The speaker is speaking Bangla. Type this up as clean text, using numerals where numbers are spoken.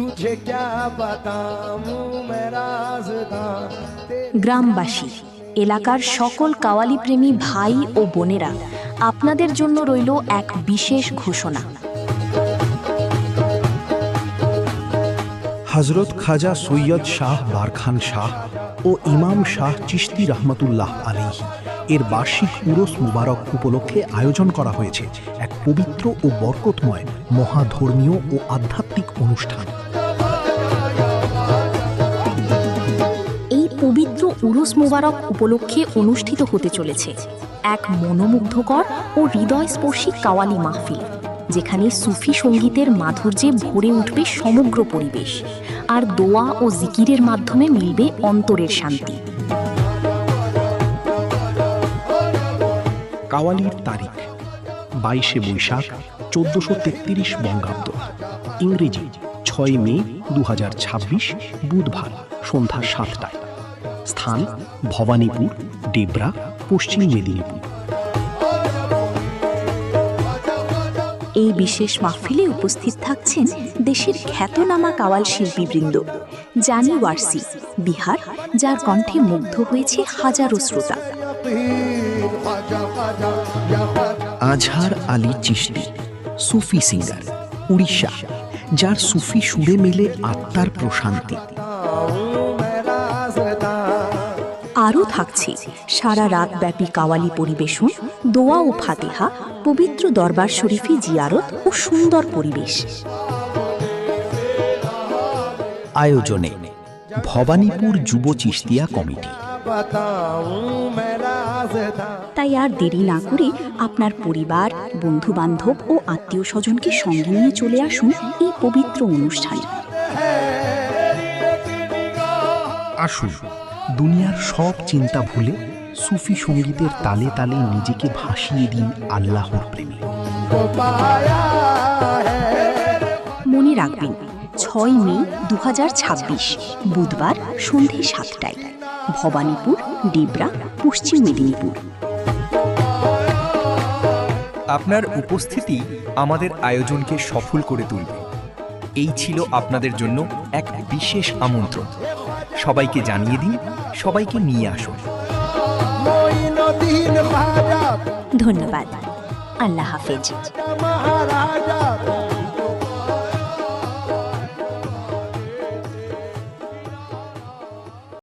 तुझे क्या बताऊं मैं राज़दां। গ্রামবাসী, এলাকার সকল কাওয়ালি প্রেমী ভাই ও বোনেরা, আপনাদের জন্য রইল এক বিশেষ ঘোষণা। হজরত খাজা সৈয়দ শাহ বারখান শাহ ও ইমাম শাহ চিশতি রহমতুল্লাহ আলাইহি এর বার্ষিক উরস মুবারক উপলক্ষে আয়োজন করা হয়েছে এক পবিত্র ও বরকতময় মহাধর্মীয় ও আধ্যাত্মিক অনুষ্ঠান। এই পবিত্র উরুস মুবারক উপলক্ষে অনুষ্ঠিত হতে চলেছে এক মনোমুগ্ধকর ও হৃদয়স্পর্শী কাওয়ালি মাহফিল, যেখানে সুফি সঙ্গীতের মাধুর্যে ভরে উঠবে সমগ্র পরিবেশ, আর দোয়া ও জিকিরের মাধ্যমে মিলবে অন্তরের শান্তি। কাওয়ালির তারিখ 22শে বৈশাখ 1433 বঙ্গাব্দ, ইংরেজি 6 মে 2026 বুধবার সন্ধ্যা 7টায়। স্থান ভবানীপুর, ডেবরা, পশ্চিম মেদিনীপুর। এই বিশেষ মাহফিলে উপস্থিত থাকছেন দেশের খ্যাতনামা কাওয়াল শিল্পীবৃন্দ, জানি ওয়ারসি, বিহার, যার কণ্ঠে মুগ্ধ হয়েছে হাজারো শ্রোতা। আজহার আলী চিশতি, সুফি সিঙ্গার, উড়িষ্যা, যার সুফি সুরে মেলে আত্মার প্রশান্তি। আরও থাকছে সারা রাত ব্যাপী কাওয়ালি পরিবেশন, দোয়া ও ফাতিহা, পবিত্র দরবার শরীফে জিয়ারত ও সুন্দর পরিবেশ। আয়োজনে ভবানীপুর যুব চিশতিয়া কমিটি। তাই আর দেরি না করে আপনার পরিবার, বন্ধু বান্ধব ও আত্মীয় স্বজনকে সঙ্গে নিয়ে চলে আসুন এই পবিত্র অনুষ্ঠানে। আসুন, দুনিয়ার সব চিন্তা ভুলে সুফি সঙ্গীতের তালে তালে নিজেকে ভাসিয়ে দিন আল্লাহর প্রেমে। মনে রাখবেন, 6 মে 2026 বুধবার সন্ধে 7টায়, ভবানীপুর, ডেবরা, পশ্চিম মেদিনীপুর। আপনার উপস্থিতি আমাদের আয়োজনকে সফল করে তুলবে। এই ছিল আপনাদের জন্য এক বিশেষ আমন্ত্রণ। সবাইকে জানিয়ে দিন, সবাইকে নিয়ে আসুন। ধন্যবাদ। আল্লাহ হাফেজ।